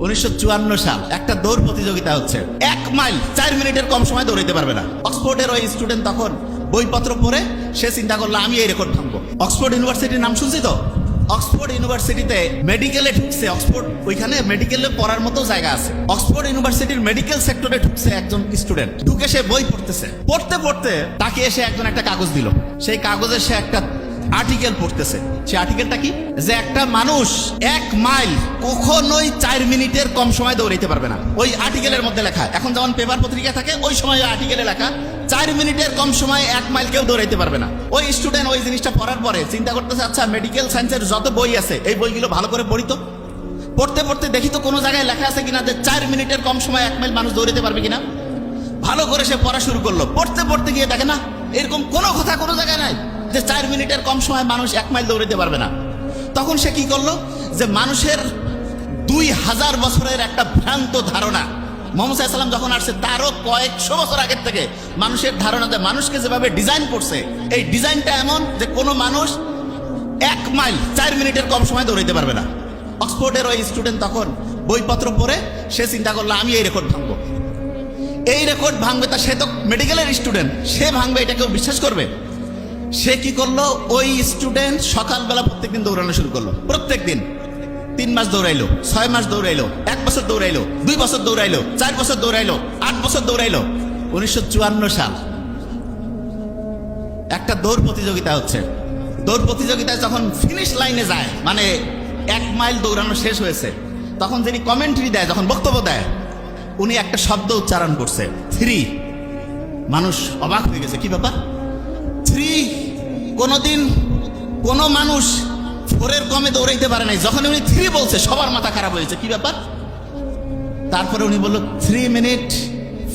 1954 সাল একটা দৌড় প্রতিযোগিতা হচ্ছে। 1 মাইল 4 মিনিটের কম সময় দৌড়াইতে পারবে না। অক্সফোর্ডের ওই স্টুডেন্ট তখন বইপত্র পড়ে সে চিন্তা করলো আমি এই রেকর্ড ভাঙবো। অক্সফোর্ড ইউনিভার্সিটির নাম শুনছি তো? অক্সফোর্ড ইউনিভার্সিটিতে মেডিকেলে ঢুকছে। অক্সফোর্ড ওইখানে মেডিকেলে পড়ার মতো জায়গা আছে। অক্সফোর্ড ইউনিভার্সিটির মেডিকেল সেক্টরে ঢুকছে একজন স্টুডেন্ট। ঢুকে সে বই পড়তেছে। পড়তে পড়তে তাকে এসে একজন একটা কাগজ দিল। সেই কাগজে সে একটা আর্টিকেল পড়তেছে। সে আর্টিকেলটা কি? যে একটা মানুষ 1 মাইল কখনোই 4 মিনিটের কম সময় দৌড়াইতে পারবে না। ওই আর্টিকেলের মধ্যে লেখা। এখন যেমন পেপার পত্রিকা থাকে ওই সময় আর্টিকেলে লেখা 4 মিনিটের কম সময় 1 মাইল কেউ দৌড়াইতে পারবে না। ওই স্টুডেন্ট ওই জিনিসটা পড়ার পরে চিন্তা করতেছে, আচ্ছা মেডিকেল সায়েন্সের যত বই আছে এই বইগুলো ভালো করে পড়ি তো। পড়তে পড়তে দেখি তো কোনো জায়গায় লেখা আছে কিনা যে 4 মিনিটের কম সময় 1 মাইল মানুষ দৌড়াতে পারবে কিনা। ভালো করে সে পড়া শুরু করলো। পড়তে পড়তে গিয়ে দেখে না এরকম কোনো কথা কোনো জায়গায় নাই যে 4 মিনিটের কম সময় মানুষ 1 মাইল দৌড়াতে পারবে না। তখন সে কি করলো, যে মানুষের 2000 বছরের একটা ভ্রান্ত ধারণা, মুহাম্মদ সাল্লাল্লাহু আলাইহি ওয়াসাল্লাম যখন আসছে তারও কয়েকশো বছর আগের থেকে মানুষের ধারণা, যে মানুষকে যেভাবে ডিজাইন করছে এই ডিজাইনটা এমন যে কোনো মানুষ 1 মাইল 4 মিনিটের কম সময় দৌড়াইতে পারবে না। অক্সফোর্ডের ওই স্টুডেন্ট তখন বইপত্র পড়ে সে চিন্তা করলো আমি এই রেকর্ড ভাঙবো। এই রেকর্ড ভাঙবে, তা সে তো মেডিকেলের স্টুডেন্ট, সে ভাঙবে এটা কেউ বিশ্বাস করবে? সে কি করলো, ওই স্টুডেন্ট সকালবেলা প্রত্যেকদিন দৌড়ানো শুরু করলো। প্রত্যেকদিন 3 মাস দৌড়াইলো, 6 মাস দৌড়াইলো, 1 বছর দৌড়াইলো, 2 বছর দৌড়াইলো, 4 বছর দৌড়াইলো, 8 বছর দৌড়াইলো। 1954 সাল একটা দৌড় প্রতিযোগিতা হচ্ছে। দৌড় প্রতিযোগিতায় যখন ফিনিশ লাইনে যায়, মানে 1 মাইল দৌড়ানো শেষ হয়েছে, তখন যিনি কমেন্ট্রি দেয়, যখন বক্তব্য দেয়, উনি একটা শব্দ উচ্চারণ করছে 3। মানুষ অবাক হয়ে গেছে, কি ব্যাপার 3? কোনোদিন কোনো মানুষ 4-এর কমে দৌড়াইতে পারে নাই। যখন উনি 3 বলছে সবার মাথা খারাপ হয়েছে, কি ব্যাপার। তারপরে উনি বলল 3 মিনিট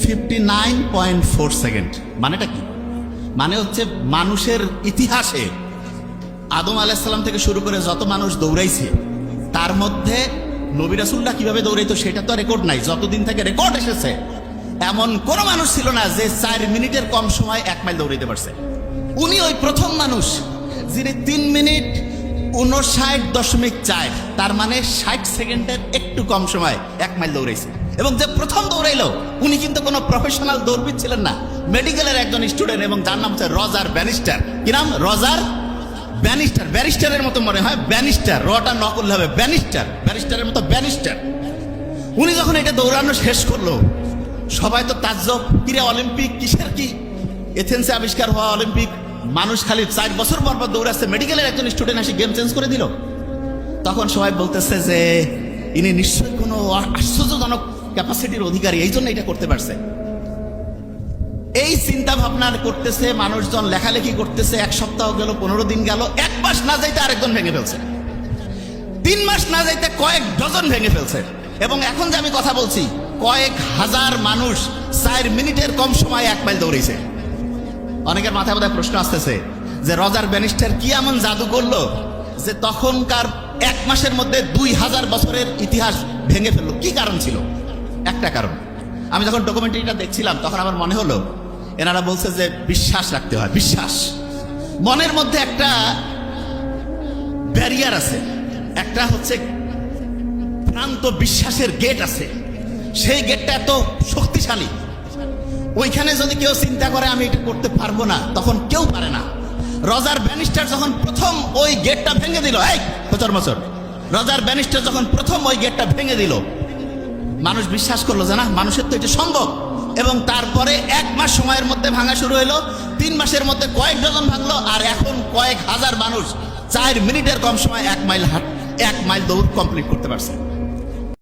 59.4 সেকেন্ড। মানেটা কি? মানে হচ্ছে মানুষের ইতিহাসে আদম আলাইহিস সালাম থেকে শুরু করে যত মানুষ দৌড়াইছে তার মধ্যে নবী রাসূলরা কিভাবে দৌড়াইতো সেটা তো রেকর্ড নাই। যতদিন থেকে রেকর্ড এসেছে এমন কোন মানুষ ছিল না যে 4 মিনিটের কম সময় 1 মাইল দৌড়াইতে পারছে। উনি ওই প্রথম মানুষ যিনি 3 মিনিট 59.4, তার মানে 60 সেকেন্ডের একটু কম সময় 1 মাইল দৌড়াইছে। এবং যে প্রথম দৌড়াইলো উনি কিন্তু কোনো প্রফেশনাল দৌড়বিদ ছিলেন না, মেডিকেলের একজন স্টুডেন্ট, এবং যার নাম হচ্ছে রজার ব্যানিস্টার। কি নাম? Roger Bannister. ব্যারিস্টারের মতো মনে হয়, ব্যানিস্টার, রটা ন করলে হবে ব্যানিস্টার, ব্যারিস্টারের মতো ব্যানিস্টার। উনি যখন এটা দৌড়ানো শেষ করলো সবাই তো তাজ্জব, কিরে অলিম্পিক কিসের, কি এথেন্সে আবিষ্কার হওয়া অলিম্পিক, মানুষ খালি 4 বছর পর পর দৌড়াচ্ছে, মেডিকেলের একজন স্টুডেন্ট এসে গেম চেঞ্জ করে দিল। তখন সবাই বলতেছে যে ইনি নিশ্চয়ই কোনো আশ্চর্যজনক ক্যাপাসিটির অধিকারী, এই জন্য এটা করতে পারছে। এই চিন্তা ভাবনা করতেছে মানুষজন, লেখালেখি করতেছে। 1 সপ্তাহ গেল, 15 দিন গেল, 1 মাস না যাইতে আরেকজন ভেঙে ফেলছে, 3 মাস না যাইতে কয়েক ডজন ভেঙে ফেলছে। এবং এখন যে আমি কথা বলছি, কয়েক হাজার মানুষ 4 মিনিটের কম সময় 1 মাইল দৌড়েছে। অনেকের মাথায় বোধহয় প্রশ্ন আসতেছে যে রজার ব্যানিস্টার কি এমন জাদু করলো যে তখনকার 1 মাসের মধ্যে 2000 বছরের ইতিহাস ভেঙে ফেললো? কি কারণ ছিল? একটা কারণ। আমি যখন ডকুমেন্টারিটা দেখছিলাম তখন আমার মনে হলো এনারা বলছে যে বিশ্বাস রাখতে হয়। বিশ্বাস, মনের মধ্যে একটা ব্যারিয়ার আছে, একটা হচ্ছে ভ্রান্ত বিশ্বাসের গেট আছে। সেই গেটটা এত শক্তিশালী, ওইখানে যদি কেউ চিন্তা করে আমি এটা করতে পারবো না, তখন কেউ পারে না। রজার ব্যানিস্টার যখন প্রথম ওই গেটটা ভেঙে দিল, রজার ব্যানিস্টার যখন প্রথম ওই গেটটা ভেঙে দিল, মানুষ বিশ্বাস করলো যে না, মানুষের তো এটা সম্ভব। এবং তারপরে 1 মাস সময়ের মধ্যে ভাঙা শুরু হলো, 3 মাসের মধ্যে কয়েক ডজন ভাঙলো, আর এখন কয়েক হাজার মানুষ 4 মিনিটের কম সময় 1 মাইল দৌড় কমপ্লিট করতে পারছে।